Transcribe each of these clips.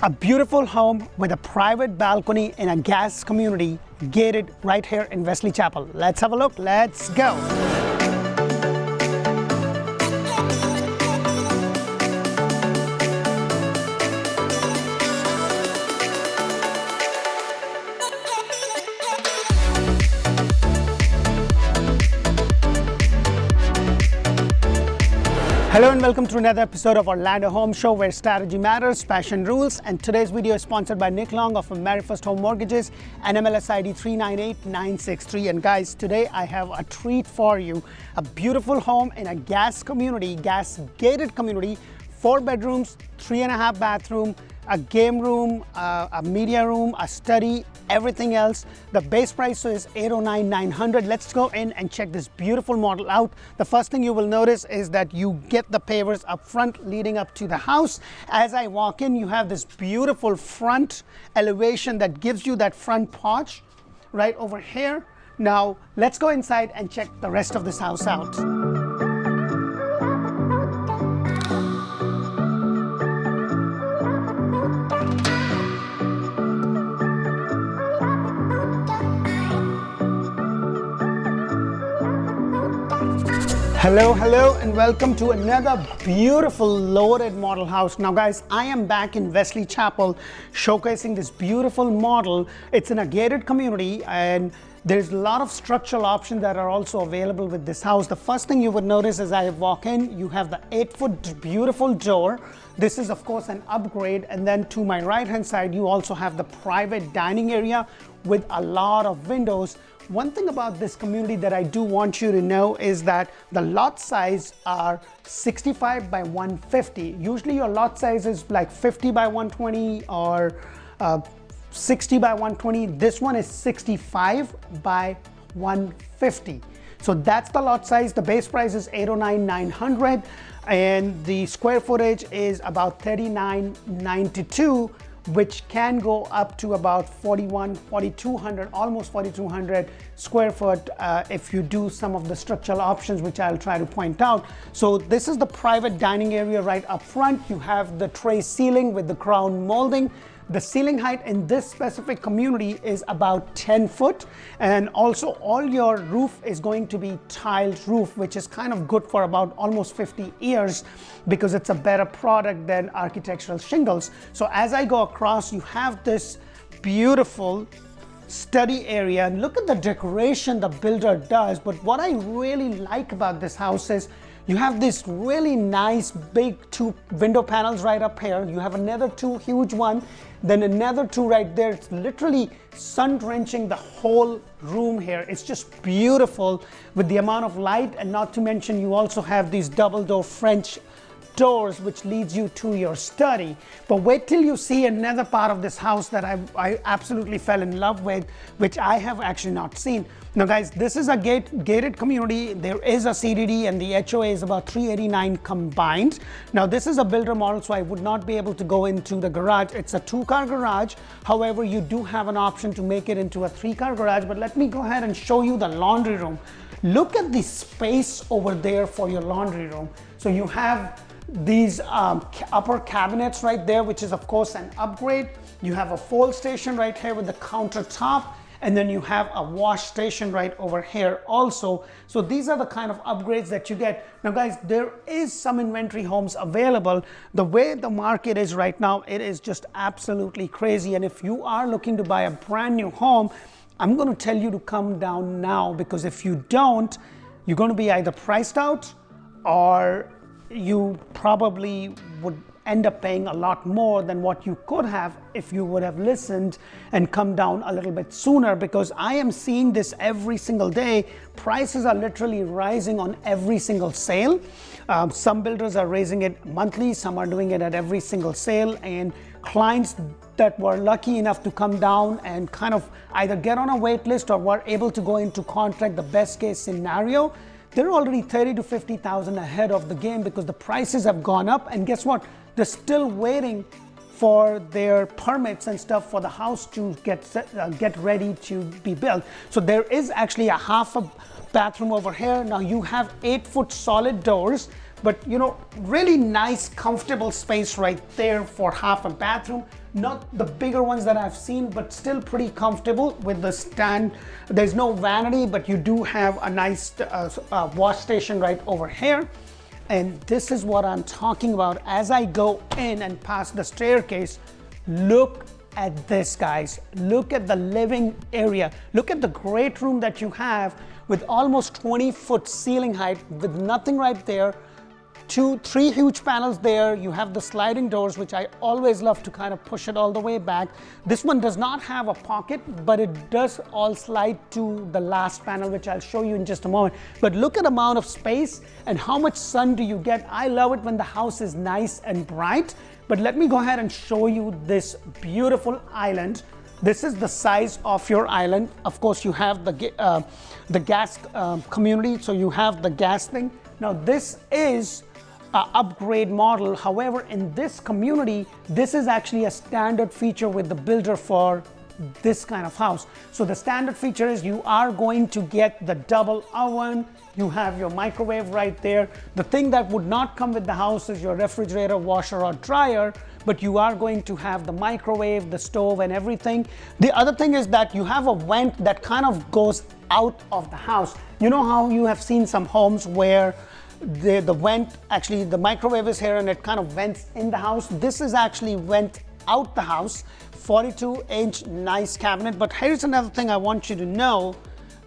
A beautiful home with a private balcony in a gas community gated right here in Wesley Chapel. Let's have a look. Let's go. Hello and welcome to another episode of Orlandohomeshow, where strategy matters, passion rules. And today's video is sponsored by Nick Long of AmeriFirst Home Mortgages and MLS ID 398963. And guys, today I have a treat for you. A beautiful home in a gas community, gas gated community, 4 bedrooms, 3.5 bathroom, a game room, a media room, a study, everything else. The base price is $809,900. Let's go in and check this beautiful model out. The first thing you will notice is that you get the pavers up front leading up to the house. As I walk in, you have this beautiful front elevation that gives you that front porch right over here. Now, let's go inside and check the rest of this house out. Hello, and welcome to another beautiful loaded model house. Now guys, I am back in Wesley Chapel showcasing this beautiful model. It's in a gated community and there's a lot of structural options that are also available with this house. The first thing you would notice as I walk in, you have the 8-foot beautiful door. This is of course an upgrade, and then to my right hand side you also have the private dining area with a lot of windows. One thing about this community that I do want you to know is that the lot size are 65 by 150. Usually your lot size is like 50 by 120 or 60 by 120. This one is 65 by 150. So that's the lot size. The base price is $809,900 and the square footage is about 3992, which can go up to about 4,200, almost 4,200 square foot if you do some of the structural options, which I'll try to point out. So this is the private dining area right up front. You have the tray ceiling with the crown molding. The ceiling height in this specific community is about 10 foot, and also all your roof is going to be tiled roof, which is kind of good for about almost 50 years because it's a better product than architectural shingles. So as I go across, you have this beautiful study area, and look at the decoration the builder does. But what I really like about this house is you have this really nice big 2 window panels right up here. You have another 2 huge one, then another 2 right there. It's literally sun drenching the whole room here. It's just beautiful with the amount of light, and not to mention you also have these double door French doors which leads you to your study. But wait till you see another part of this house that I absolutely fell in love with, which I have actually not seen. Now guys, this is a gated community. There is a CDD and the HOA is about $389,000 combined. Now this is a builder model, so I would not be able to go into the garage. It's a 2-car garage. However, you do have an option to make it into a 3-car garage. But let me go ahead and show you the laundry room. Look at the space over there for your laundry room. So you have these upper cabinets right there, which is of course an upgrade. You have a fold station right here with the countertop, and then you have a wash station right over here also. So these are the kind of upgrades that you get. Now guys, there is some inventory homes available. The way the market is right now, it is just absolutely crazy. And if you are looking to buy a brand new home, I'm going to tell you to come down now, because if you don't, you're going to be either priced out or you probably would end up paying a lot more than what you could have if you would have listened and come down a little bit sooner, because I am seeing this every single day. Prices are literally rising on every single sale. Some builders are raising it monthly, some are doing it at every single sale, and clients that were lucky enough to come down and kind of either get on a wait list or were able to go into contract, the best case scenario, they're already $30,000 to $50,000 ahead of the game because the prices have gone up. And guess what? They're still waiting for their permits and stuff for the house to get ready to be built. So there is actually a half a bathroom over here. Now you have 8-foot solid doors, but you know, really nice, comfortable space right there for half a bathroom. not the bigger ones that I've seen, but still pretty comfortable with the stand. There's no vanity, but you do have a nice wash station right over here. And this is what I'm talking about. As I go in and past the staircase, look at this, guys. Look at the living area. Look at the great room that you have with almost 20-foot ceiling height with nothing right there. 3 huge panels there. You have the sliding doors, which I always love to kind of push it all the way back. This one does not have a pocket, but it does all slide to the last panel, which I'll show you in just a moment. But look at the amount of space and how much sun do you get. I love it when the house is nice and bright. But let me go ahead and show you this beautiful island. This is the size of your island. Of course, you have the gas community, so you have the gas thing. Now, this is an upgrade model. However, in this community, this is actually a standard feature with the builder for this kind of house. So the standard feature is you are going to get the double oven. You have your microwave right there. The thing that would not come with the house is your refrigerator, washer, or dryer, but you are going to have the microwave, the stove, and everything. The other thing is that you have a vent that kind of goes out of the house. You know how you have seen some homes where the vent, actually the microwave is here and it kind of vents in the house. This is actually vent out the house. 42-inch nice cabinet. But here's another thing I want you to know.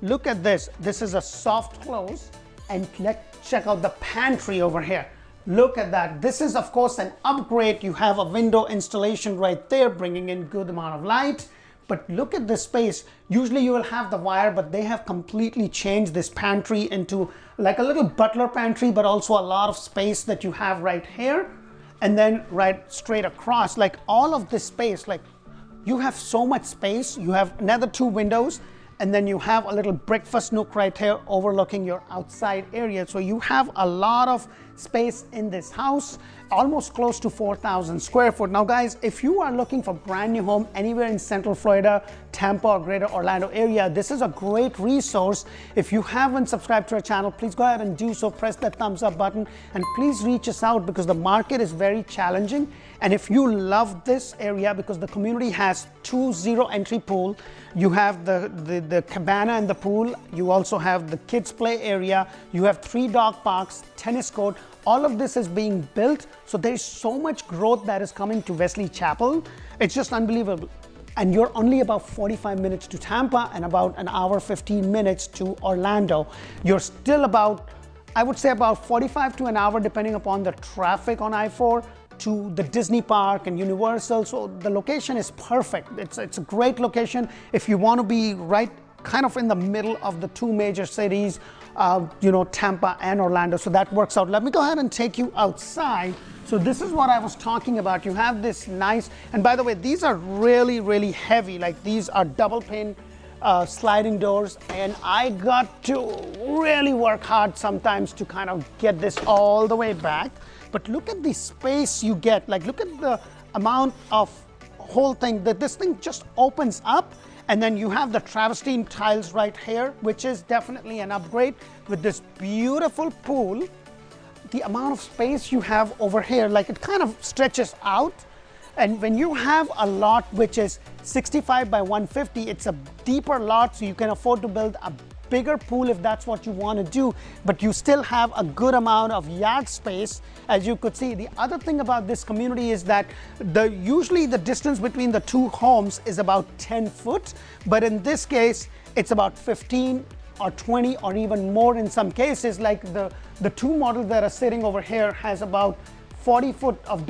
Look at this. This is a soft close, and let's check out the pantry over here. Look at that. This is of course an upgrade. You have a window installation right there, bringing in good amount of light. But look at this space. Usually you will have the wire, but they have completely changed this pantry into like a little butler pantry, but also a lot of space that you have right here. And then right straight across, like all of this space, like you have so much space. You have another 2 windows, and then you have a little breakfast nook right here overlooking your outside area. So you have a lot of space in this house, almost close to 4,000 square foot. Now guys, if you are looking for brand new home anywhere in Central Florida, Tampa, or greater Orlando area, this is a great resource. If you haven't subscribed to our channel, please go ahead and do so. Press that thumbs up button and please reach us out, because the market is very challenging. And if you love this area, because the community has 2 zero entry pool, you have the cabana and the pool, you also have the kids play area, you have 3 dog parks, tennis court. All of this is being built, so there's so much growth that is coming to Wesley Chapel. It's just unbelievable. And you're only about 45 minutes to Tampa and about an hour 15 minutes to Orlando. You're still about, I would say about 45 to an hour, depending upon the traffic on I-4, to the Disney Park and Universal. So the location is perfect. It's a great location if you want to be right kind of in the middle of the 2 major cities, you know, Tampa and Orlando. So that works out. Let me go ahead and take you outside. So this is what I was talking about. You have this nice, and by the way, these are really, really heavy. Like these are double pane sliding doors, and I got to really work hard sometimes to kind of get this all the way back. But look at the space you get. Like look at the amount of whole thing that this thing just opens up. And then you have the travertine tiles right here, which is definitely an upgrade with this beautiful pool. The amount of space you have over here, like it kind of stretches out. And when you have a lot which is 65 by 150, it's a deeper lot, so you can afford to build a bigger pool if that's what you want to do, but you still have a good amount of yard space, as you could see. The other thing about this community is that usually the distance between the 2 homes is about 10 foot, but in this case, it's about 15 or 20 or even more in some cases. Like the 2 models that are sitting over here has about 40 foot of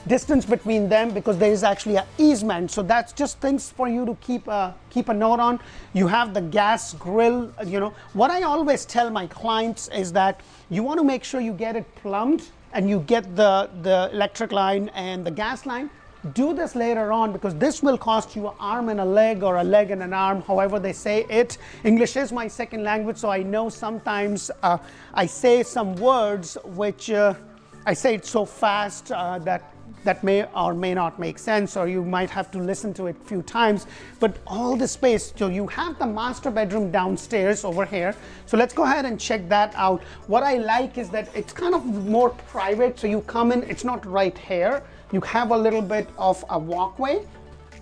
distance between them, because there is actually an easement. So that's just things for you to keep a note on. You have the gas grill. You know what I always tell my clients is that you want to make sure you get it plumbed and you get the electric line and the gas line. Do this later on, because this will cost you an arm and a leg, or a leg and an arm, however they say it. English is my second language, so I know sometimes I say some words which I say it so fast that that may or may not make sense, or you might have to listen to it a few times. But all the space, so you have the master bedroom downstairs over here. So let's go ahead and check that out. What I like is that it's kind of more private. So you come in, it's not right here. You have a little bit of a walkway,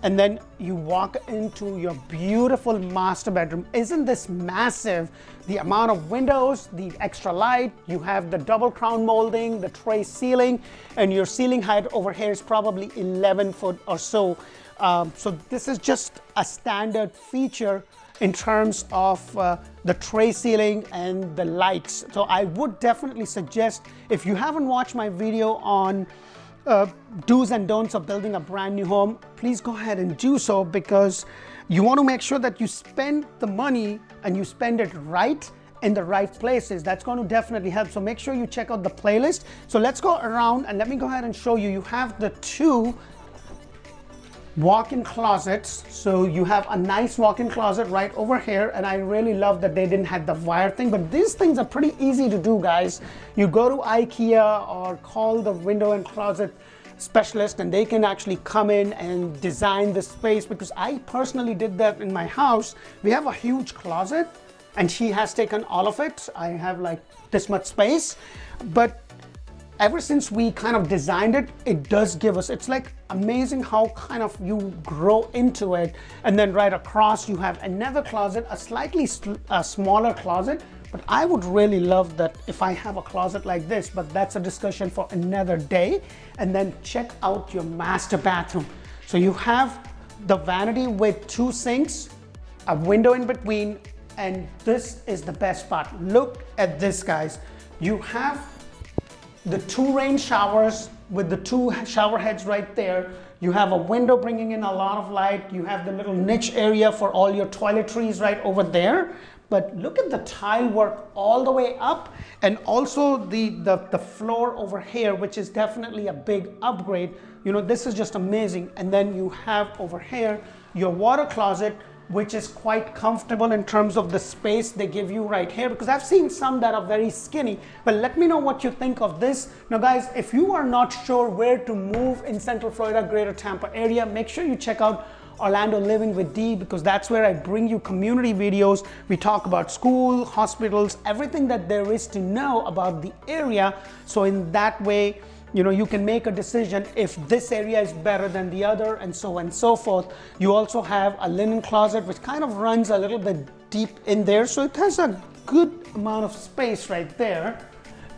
and then you walk into your beautiful master bedroom. Isn't this massive? The amount of windows, the extra light, you have the double crown molding, the tray ceiling, and your ceiling height over here is probably 11 foot or so. So this is just a standard feature in terms of the tray ceiling and the lights. So I would definitely suggest, if you haven't watched my video on do's and don'ts of building a brand new home, please go ahead and do so, because you want to make sure that you spend the money and you spend it right in the right places. That's going to definitely help. So make sure you check out the playlist. So let's go around and let me go ahead and show you. You have the two walk-in closets. So you have a nice walk-in closet right over here, and I really love that they didn't have the wire thing, but these things are pretty easy to do, guys. You go to IKEA or call the window and closet specialist, and they can actually come in and design the space, because I personally did that in my house. We have a huge closet and she has taken all of it. I have like this much space, but ever since we kind of designed it, it does give us, it's like amazing how kind of you grow into it. And then right across you have another closet, a slightly smaller closet, but I would really love that if I have a closet like this, but that's a discussion for another day. And then check out your master bathroom. So you have the vanity with two sinks, a window in between, and this is the best part. Look at this, guys. You have the two rain showers with the two shower heads right there. You have a window bringing in a lot of light. You have the little niche area for all your toiletries right over there. But look at the tile work all the way up, and also the floor over here, which is definitely a big upgrade. You know, this is just amazing. And then you have over here your water closet, which is quite comfortable in terms of the space they give you right here, because I've seen some that are very skinny. But let me know what you think of this. Now guys, if you are not sure where to move in Central Florida, Greater Tampa area, make sure you check out Orlando Living with D, because that's where I bring you community videos. We talk about school, hospitals, everything that there is to know about the area. So in that way, you know, you can make a decision if this area is better than the other, and so on and so forth. You also have a linen closet, which kind of runs a little bit deep in there. So it has a good amount of space right there.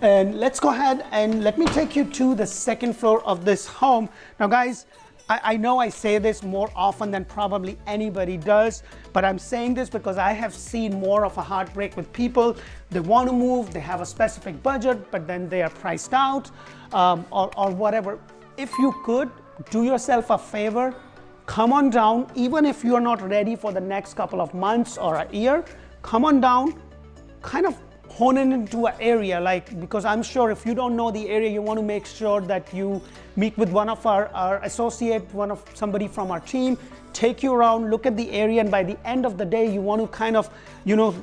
And let's go ahead and let me take you to the second floor of this home. Now guys, I know I say this more often than probably anybody does, but I'm saying this because I have seen more of a heartbreak with people. They want to move, they have a specific budget, but then they are priced out or whatever. If you could do yourself a favor, come on down. Even if you're not ready for the next couple of months or a year, come on down, kind of hone in into an area, like, because I'm sure if you don't know the area, you want to make sure that you meet with one of our associate, somebody from our team, take you around, look at the area, and by the end of the day, you want to kind of, you know,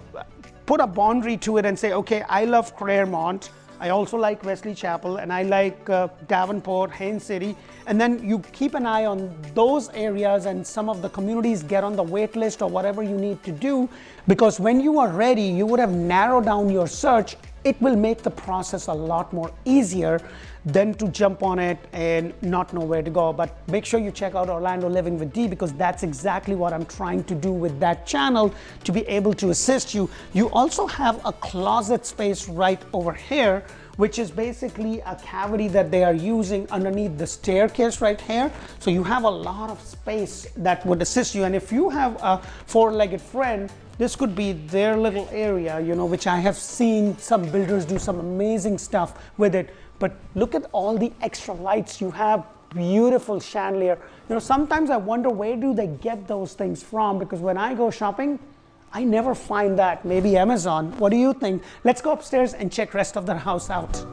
put a boundary to it and say, okay, I love Claremont, I also like Wesley Chapel, and I like Davenport, Haines City. And then you keep an eye on those areas, and some of the communities get on the wait list or whatever you need to do, because when you are ready, you would have narrowed down your search. It will make the process a lot more easier than to jump on it and not know where to go. But make sure you check out Orlando Living with D, because that's exactly what I'm trying to do with that channel, to be able to assist you. You also have a closet space right over here, which is basically a cavity that they are using underneath the staircase right here. So you have a lot of space that would assist you. And if you have a four-legged friend, this could be their little area, you know, which I have seen some builders do some amazing stuff with it. But look at all the extra lights you have, beautiful chandelier. You know, sometimes I wonder, where do they get those things from? Because when I go shopping, I never find that. Maybe Amazon. What do you think? Let's go upstairs and check rest of the house out.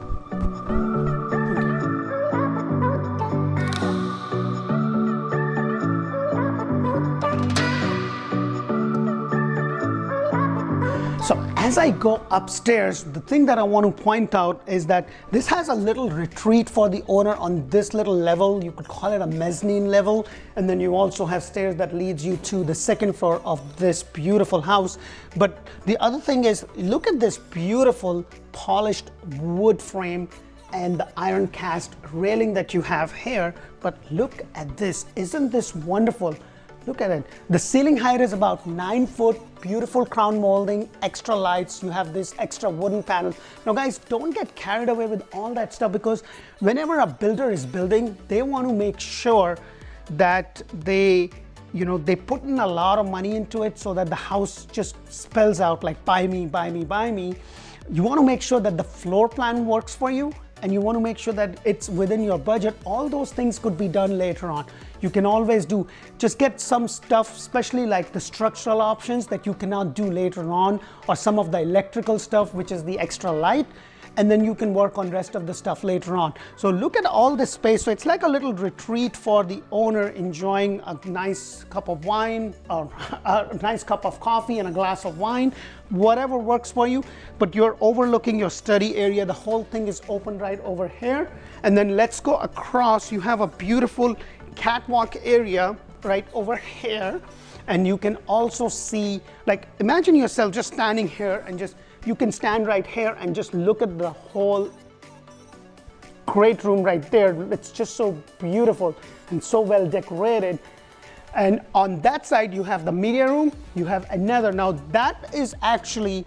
So as I go upstairs, the thing that I want to point out is that this has a little retreat for the owner on this little level. You could call it a mezzanine level. And then you also have stairs that leads you to the second floor of this beautiful house. But the other thing is, look at this beautiful polished wood frame and the iron cast railing that you have here. But look at this, isn't this wonderful? Look at it. The ceiling height is about 9 foot, beautiful crown molding, extra lights. You have this extra wooden panel. Now guys, don't get carried away with all that stuff, because whenever a builder is building, they want to make sure that they put in a lot of money into it so that the house just spells out like buy me, buy me, buy me. You want to make sure that the floor plan works for you, and you want to make sure that it's within your budget. All those things could be done later on. You can always just get some stuff, especially like the structural options that you cannot do later on, or some of the electrical stuff, which is the extra light, and then you can work on rest of the stuff later on. So look at all this space. So it's like a little retreat for the owner, enjoying a nice cup of wine or a nice cup of coffee and a glass of wine, whatever works for you. But you're overlooking your study area. The whole thing is open right over here. And then let's go across. You have a beautiful catwalk area right over here. And you can also see, like, imagine yourself just standing here and you can stand right here and just look at the whole great room right there. It's just so beautiful and so well decorated. And on that side, you have the media room. You have another. Now that is actually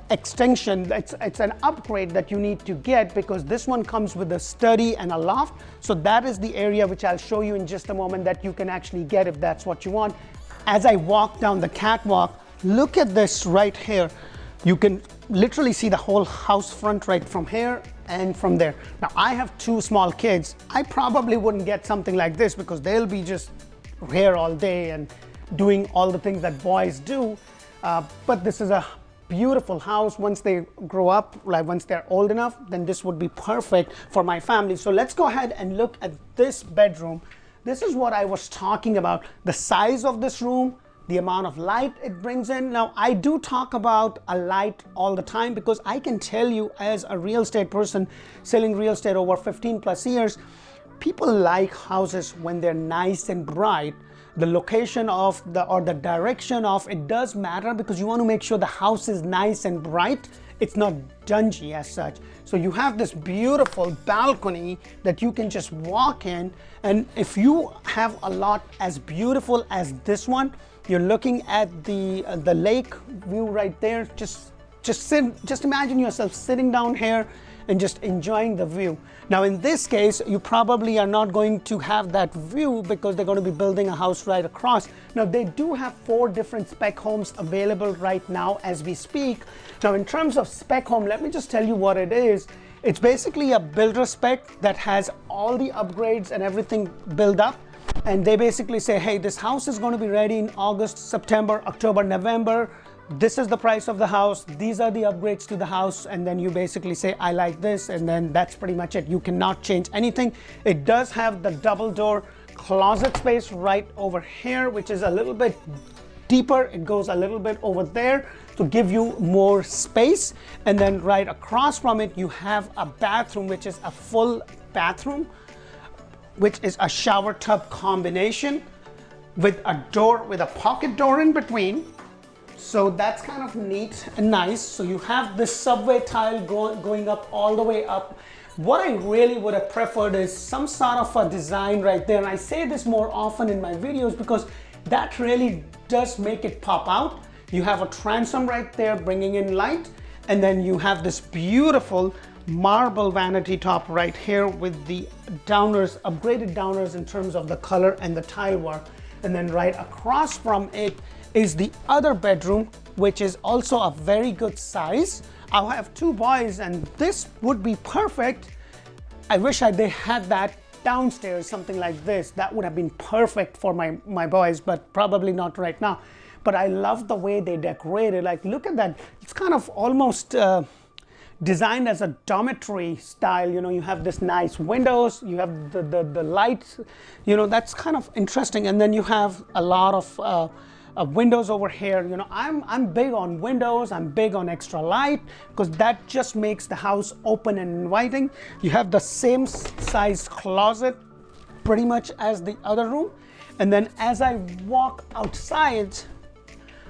extension. It's an upgrade that you need to get, because this one comes with a study and a loft. So that is the area which I'll show you in just a moment that you can actually get if that's what you want. As I walk down the catwalk, look at this right here. You can literally see the whole house front right from here and from there. Now I have 2 small kids. I probably wouldn't get something like this, because they'll be just here all day and doing all the things that boys do. But this is a beautiful house. Once they grow up, like once they're old enough, then this would be perfect for my family. So let's go ahead and look at this bedroom. This is what I was talking about, the size of this room, the amount of light it brings in. Now, I do talk about a light all the time, because I can tell you, as a real estate person selling real estate over 15 plus years, people like houses when they're nice and bright. The location of the direction of it does matter, because you want to make sure the house is nice and bright. It's not dungy as such. So you have this beautiful balcony that you can just walk in. And if you have a lot as beautiful as this one, you're looking at the lake view right there. Just imagine yourself sitting down here and just enjoying the view. Now in this case, you probably are not going to have that view, because they're going to be building a house right across. Now they do have 4 different spec homes available right now as we speak. Now in terms of spec home, let me just tell you what it is. It's basically a builder spec that has all the upgrades and everything built up. And they basically say, hey, this house is going to be ready in August, September, October, November. This is the price of the house. These are the upgrades to the house. And then you basically say, I like this. And then that's pretty much it. You cannot change anything. It does have the double door closet space right over here, which is a little bit deeper. It goes a little bit over there to give you more space. And then right across from it, you have a bathroom, which is a full bathroom, which is a shower tub combination with a door, with a pocket door in between. So that's kind of neat and nice. So you have this subway tile going up all the way up. What I really would have preferred is some sort of a design right there. And I say this more often in my videos, because that really does make it pop out. You have a transom right there bringing in light. And then you have this beautiful marble vanity top right here with the downers, upgraded downers in terms of the color and the tile work. And then right across from it is the other bedroom, which is also a very good size. I'll have 2 boys, and this would be perfect. I wish they had that downstairs, something like this. That would have been perfect for my boys, but probably not right now. But I love the way they decorated. Like, look at that. It's kind of almost designed as a dormitory style. You know, you have this nice windows, you have the lights, you know, that's kind of interesting. And then you have a lot of windows over here. You know, I'm big on windows, I'm big on extra light, because that just makes the house open and inviting. You have the same size closet pretty much as the other room. And then as I walk outside,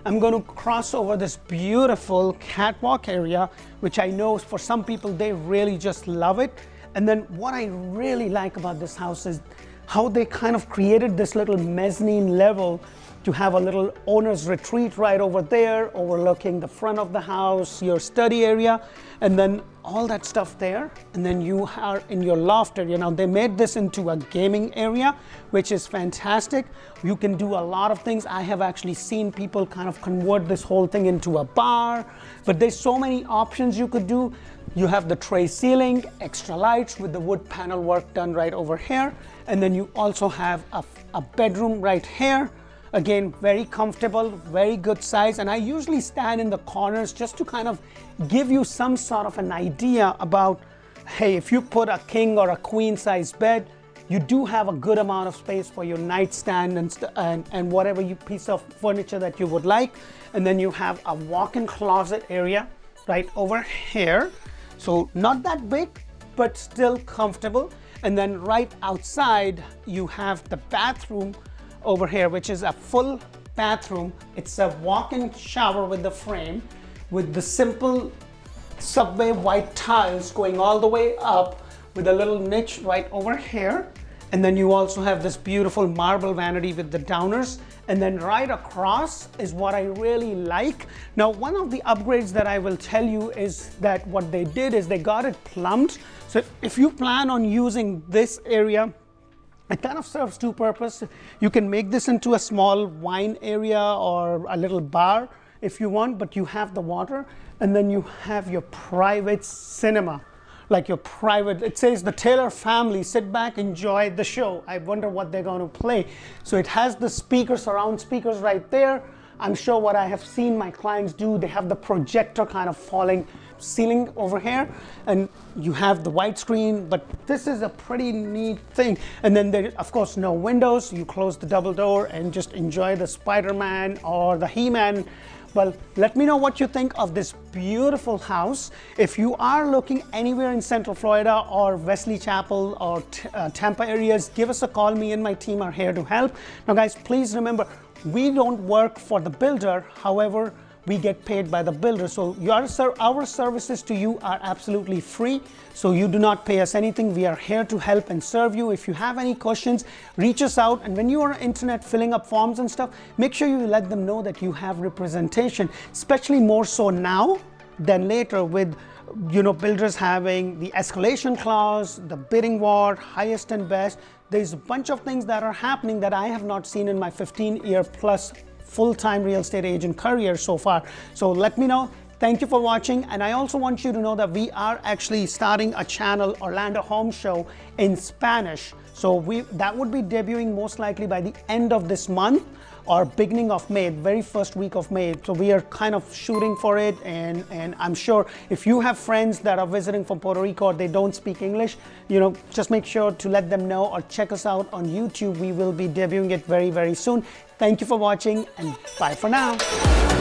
I'm going to cross over this beautiful catwalk area, which I know for some people, they really just love it. And then what I really like about this house is how they kind of created this little mezzanine level to have a little owner's retreat right over there, overlooking the front of the house, your study area, and then all that stuff there. And then you are in your loft area. Now they made this into a gaming area, which is fantastic. You can do a lot of things. I have actually seen people kind of convert this whole thing into a bar, but there's so many options you could do. You have the tray ceiling, extra lights with the wood panel work done right over here. And then you also have a bedroom right here. Again, very comfortable, very good size. And I usually stand in the corners just to kind of give you some sort of an idea about, hey, if you put a king or a queen size bed, you do have a good amount of space for your nightstand and whatever piece of furniture that you would like. And then you have a walk-in closet area right over here. So not that big, but still comfortable. And then right outside, you have the bathroom over here, which is a full bathroom. It's a walk-in shower with the frame, with the simple subway white tiles going all the way up with a little niche right over here. And then you also have this beautiful marble vanity with the downers. And then right across is what I really like. Now, one of the upgrades that I will tell you is that what they did is they got it plumbed. So if you plan on using this area, it kind of serves two purposes. You can make this into a small wine area or a little bar if you want, but you have the water, and then you have your private cinema, like your private, it says the Taylor family, sit back, enjoy the show. I wonder what they're going to play. So it has the speakers, surround speakers right there. I'm sure what I have seen my clients do, they have the projector kind of falling ceiling over here, and you have the widescreen, but this is a pretty neat thing. And then there, of course, no windows. You close the double door and just enjoy the Spider-Man or the He-Man. Well, let me know what you think of this beautiful house. If you are looking anywhere in Central Florida or Wesley Chapel or Tampa areas, give us a call. Me and my team are here to help. Now guys, please remember, we don't work for the builder. However, we get paid by the builder. So our services to you are absolutely free. So you do not pay us anything. We are here to help and serve you. If you have any questions, reach us out. And when you are on internet filling up forms and stuff, make sure you let them know that you have representation, especially more so now than later with, you know, builders having the escalation clause, the bidding war, highest and best. There's a bunch of things that are happening that I have not seen in my 15-year plus full-time real estate agent career so far. So let me know. Thank you for watching. And I also want you to know that we are actually starting a channel, Orlandohomeshow, in Spanish. So that would be debuting most likely by the end of this month or beginning of May, very first week of May. So we are kind of shooting for it, and I'm sure if you have friends that are visiting from Puerto Rico or they don't speak English, you know, just make sure to let them know or check us out on YouTube. We will be debuting it very, very soon. Thank you for watching, and bye for now.